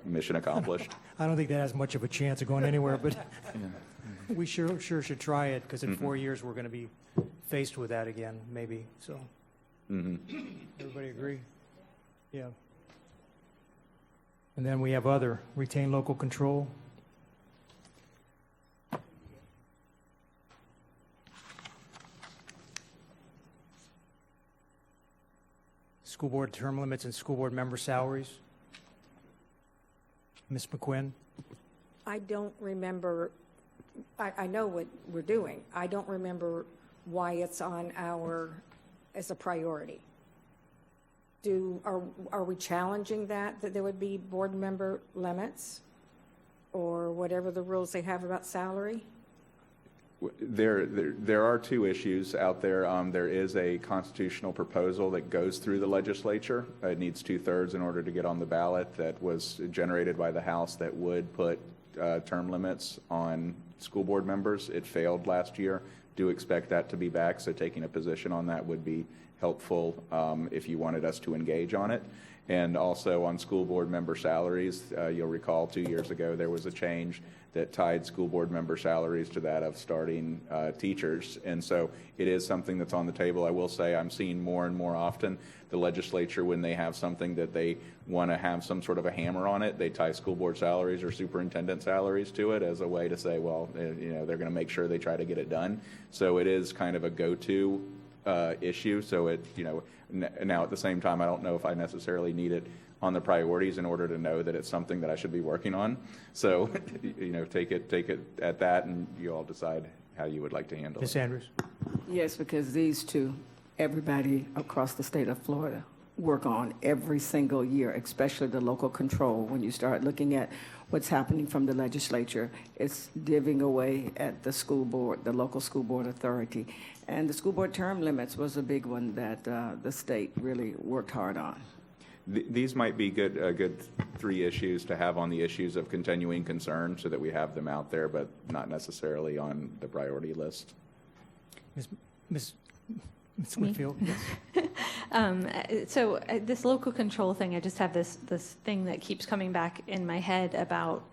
Mission accomplished. I don't think that has much of a chance of going anywhere, but we sure should try it, because in 4 years we're going to be faced with that again, maybe. So, everybody agree? Yeah. And then we have other, retain local control. School board term limits and school board member salaries. Ms. McQuinn? I don't remember, I know what we're doing. I don't remember why it's on as a priority. Are we challenging that there would be board member limits or whatever the rules they have about salary? There are 2 issues out there. There is a constitutional proposal that goes through the legislature. It needs 2/3 in order to get on the ballot, that was generated by the House, that would put term limits on school board members. It failed last year. Do expect that to be back, so taking a position on that would be helpful if you wanted us to engage on it. And also on school board member salaries, you'll recall 2 years ago there was a change that tied school board member salaries to that of starting teachers. And so it is something that's on the table. I will say I'm seeing more and more often the legislature, when they have something that they want to have some sort of a hammer on it, they tie school board salaries or superintendent salaries to it as a way to say, well, you know, they're going to make sure they try to get it done. So it is kind of a go-to issue. So it, you know, now at the same time, I don't know if I necessarily need it on the priorities in order to know that it's something that I should be working on. So, you know, take it at that, and you all decide how you would like to handle it. Ms. Andrews? Yes, because these 2, everybody across the state of Florida work on every single year, especially the local control. When you start looking at what's happening from the legislature. It's divvying away at the school board, the local school board authority. And the school board term limits was a big one that the state really worked hard on. These might be good 3 issues to have on the issues of continuing concern so that we have them out there, but not necessarily on the priority list. Ms. Whitfield? So this local control thing, I just have this thing that keeps coming back in my head about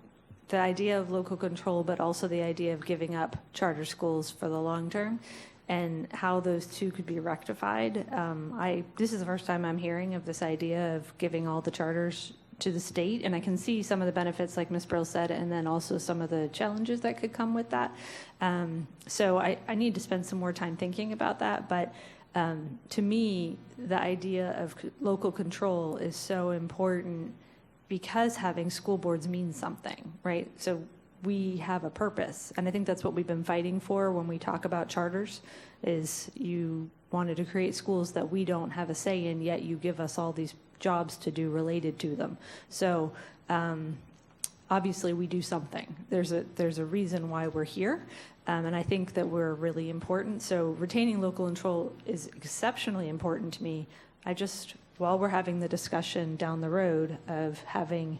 the idea of local control, but also the idea of giving up charter schools for the long term, and how those two could be rectified. This is the first time I'm hearing of this idea of giving all the charters to the state, and I can see some of the benefits, like Ms. Brill said, and then also some of the challenges that could come with that. So I need to spend some more time thinking about that, but to me, the idea of local control is so important because having school boards means something, right? So we have a purpose, and I think that's what we've been fighting for when we talk about charters, is you wanted to create schools that we don't have a say in, yet you give us all these jobs to do related to them. So obviously we do something. There's a reason why we're here, and I think that we're really important. So retaining local control is exceptionally important to me. While we're having the discussion down the road of having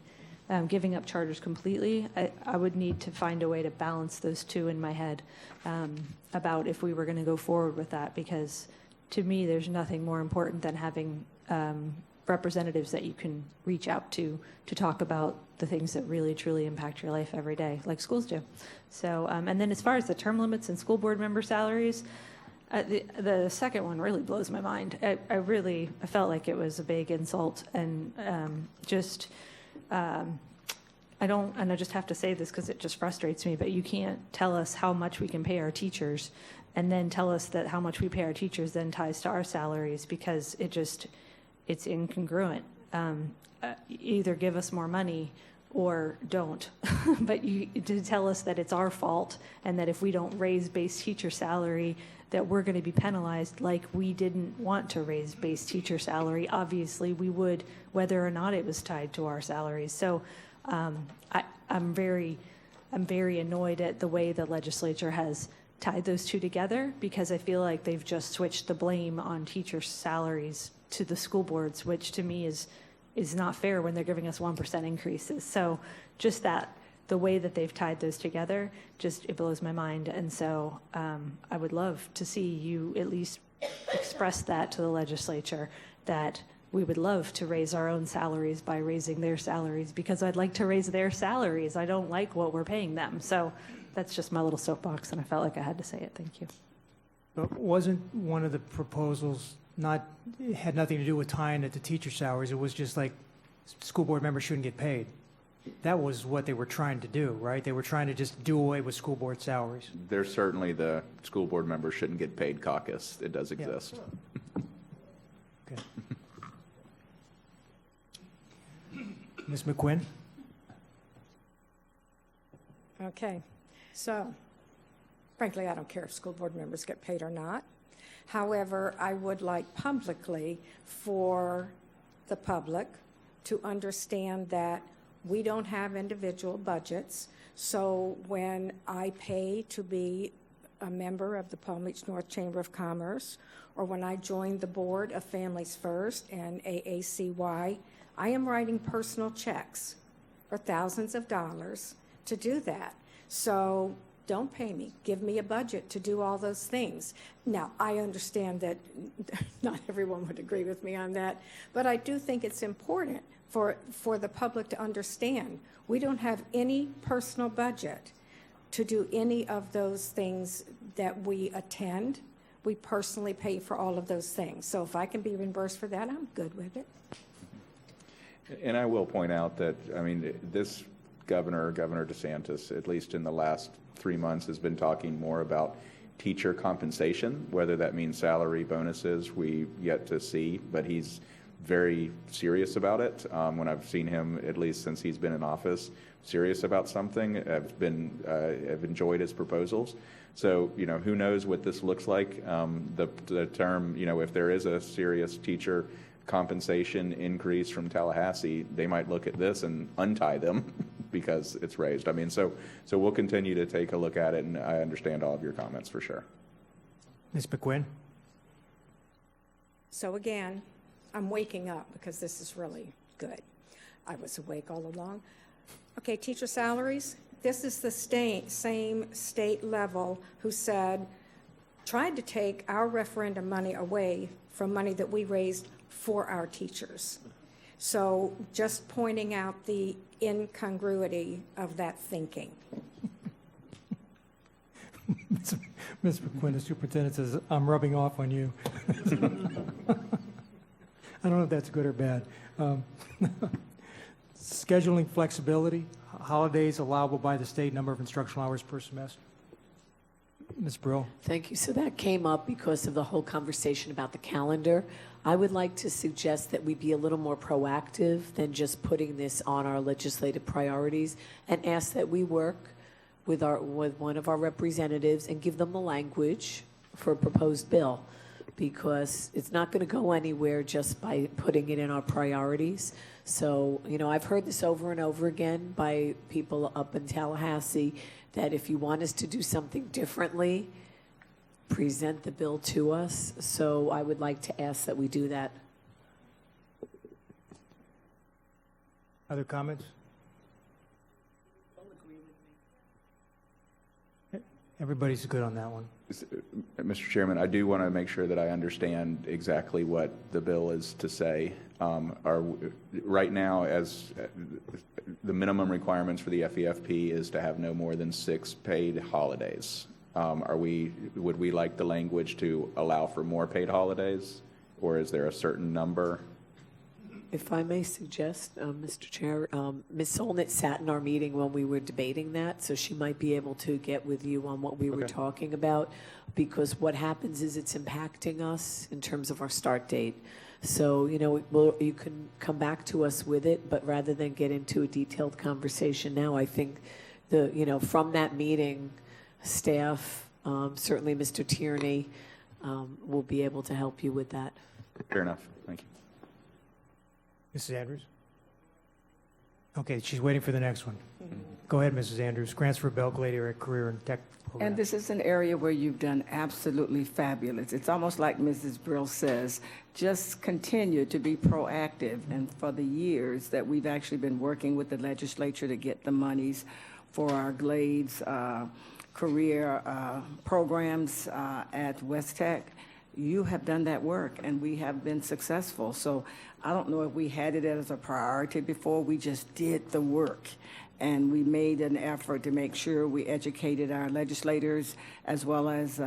giving up charters completely, I would need to find a way to balance those two in my head about if we were going to go forward with that, because to me there's nothing more important than having representatives that you can reach out to talk about the things that really truly impact your life every day, like schools do. So and then as far as the term limits and school board member salaries, the second one really blows my mind. I felt like it was a big insult, and I just have to say this because it just frustrates me, but you can't tell us how much we can pay our teachers and then tell us that how much we pay our teachers then ties to our salaries, because it's incongruent. Either give us more money or don't. But to tell us that it's our fault and that if we don't raise base teacher salary, that we're going to be penalized, like we didn't want to raise base teacher salary. Obviously, we would, whether or not it was tied to our salaries. So I'm very annoyed at the way the legislature has tied those two together, because I feel like they've just switched the blame on teacher salaries to the school boards, which to me is not fair when they're giving us 1% increases. So just the way that they've tied those together, it blows my mind. And so I would love to see you at least express that to the legislature, that we would love to raise our own salaries by raising their salaries, because I'd like to raise their salaries. I don't like what we're paying them. So that's just my little soapbox, and I felt like I had to say it. Thank you. But wasn't one of the proposals had nothing to do with tying it to teacher salaries? It was just like school board members shouldn't get paid. That was what they were trying to do, right? They were trying to just do away with school board salaries. There's certainly the school board members shouldn't get paid caucus. It does exist. Okay. Ms. McQuinn? Okay, so frankly, I don't care if school board members get paid or not. However, I would like publicly for the public to understand that we don't have individual budgets. So when I pay to be a member of the Palm Beach North Chamber of Commerce, or when I joined the board of Families First and AACY, I am writing personal checks for thousands of dollars to do that. So don't pay me. Give me a budget to do all those things. Now, I understand that not everyone would agree with me on that, but I do think it's important for the public to understand we don't have any personal budget to do any of those things that we attend. We personally pay for all of those things. So if I can be reimbursed for that, I'm good with it. And I will point out that, this Governor DeSantis, at least in the last 3 months, has been talking more about teacher compensation. Whether that means salary bonuses, we yet to see, but he's very serious about it. When I've seen him, at least since he's been in office, serious about something, I've enjoyed his proposals. So, who knows what this looks like. The term, if there is a serious teacher compensation increase from Tallahassee, they might look at this and untie them because it's raised. I mean, so we'll continue to take a look at it, and I understand all of your comments for sure. Ms. McQuinn? So again, I'm waking up because this is really good. I was awake all along. Okay, teacher salaries. This is the same state level who tried to take our referendum money away from money that we raised for our teachers. So just pointing out the incongruity of that thinking. Ms. McQuinn, the superintendent says, I'm rubbing off on you. I don't know if that's good or bad. Scheduling flexibility, holidays allowable by the state, number of instructional hours per semester. Ms. Brill? Thank you. So that came up because of the whole conversation about the calendar. I would like to suggest that we be a little more proactive than just putting this on our legislative priorities, and ask that we work with one of our representatives and give them the language for a proposed bill, because it's not going to go anywhere just by putting it in our priorities. So, I've heard this over and over again by people up in Tallahassee, that if you want us to do something differently, present the bill to us. So I would like to ask that we do that. Other comments? Everybody's good on that one. Mr. Chairman, I do want to make sure that I understand exactly what the bill is to say. Right now, as the minimum requirements for the FEFP is to have no more than 6 paid holidays. Would we like the language to allow for more paid holidays, or is there a certain number? If I may suggest, Mr. Chair, Ms. Solnit sat in our meeting when we were debating that, so she might be able to get with you on what we were talking about, because what happens is it's impacting us in terms of our start date. So, you can come back to us with it, but rather than get into a detailed conversation now, I think from that meeting, staff, certainly Mr. Tierney, will be able to help you with that. Fair enough. Thank you. Mrs. Andrews? Okay, she's waiting for the next one. Go ahead, Mrs. Andrews. Grants for Belgrade Area Career and Tech Program. And this is an area where you've done absolutely fabulous. It's almost like Mrs. Brill says, just continue to be proactive. And for the years that we've actually been working with the legislature to get the monies for our Glades career programs at West Tech, you have done that work, and we have been successful. So I don't know if we had it as a priority before. We just did the work, and we made an effort to make sure we educated our legislators, as well as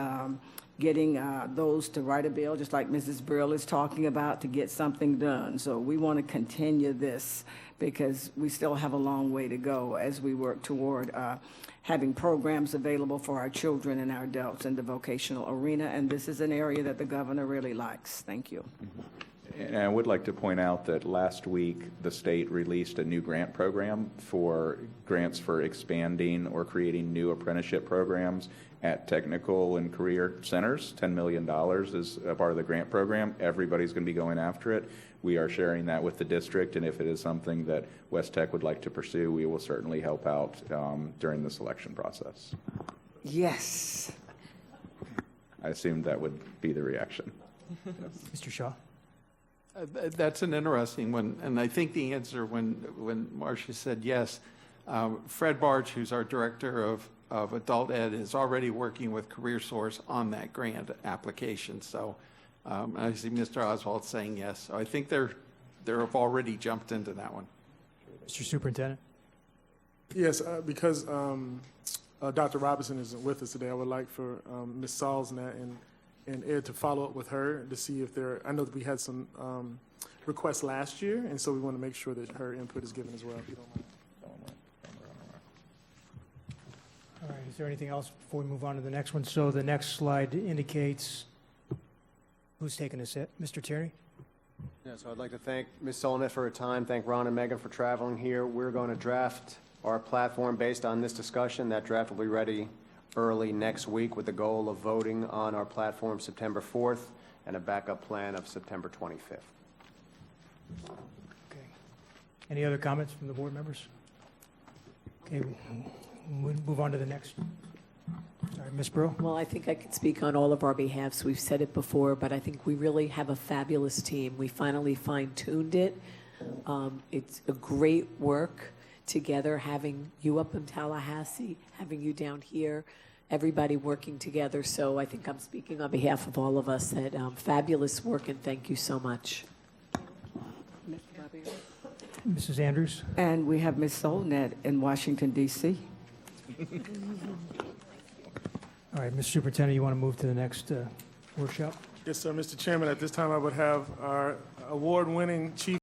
getting those to write a bill, just like Mrs. Brill is talking about, to get something done. So we want to continue this, because we still have a long way to go as we work toward having programs available for our children and our adults in the vocational arena. And this is an area that the governor really likes. Thank you. And I would like to point out that last week, the state released a new grant program for grants for expanding or creating new apprenticeship programs at technical and career centers. $10 million is a part of the grant program. Everybody's going to be going after it. We are sharing that with the district, and if it is something that West Tech would like to pursue, we will certainly help out during the selection process. Yes. I assumed that would be the reaction. Mr. Shaw? That's an interesting one, and I think the answer when Marcia said yes, Fred Barge, who's our director of adult ed, is already working with CareerSource on that grant application. So I see Mr. Oswald saying yes. So I think they've already jumped into that one. Mr. Superintendent? Yes, because Dr. Robinson isn't with us today, I would like for Ms. Salznet and Ed to follow up with her to see if I know that we had some requests last year, and so we want to make sure that her input is given as well, if you don't mind. All right, is there anything else before we move on to the next one? So the next slide indicates who's taking this hit. Mr. Tierney? Yeah, so I'd like to thank Ms. Solnit for her time, thank Ron and Megan for traveling here. We're going to draft our platform based on this discussion. That draft will be ready early next week with the goal of voting on our platform September 4th and a backup plan of September 25th. Okay. Any other comments from the board members? Okay, we'll move on to the next. Sorry, Ms. Brew? Well, I think I can speak on all of our behalfs. We've said it before, but I think we really have a fabulous team. We finally fine-tuned it. It's a great work together, having you up in Tallahassee, having you down here, everybody working together. So I think I'm speaking on behalf of all of us that fabulous work, and thank you so much. Mrs. Andrews? And we have Ms. Solnet in Washington, D.C. All right, Mr. Superintendent, you want to move to the next workshop? Yes, sir, Mr. Chairman, at this time I would have our award-winning Chief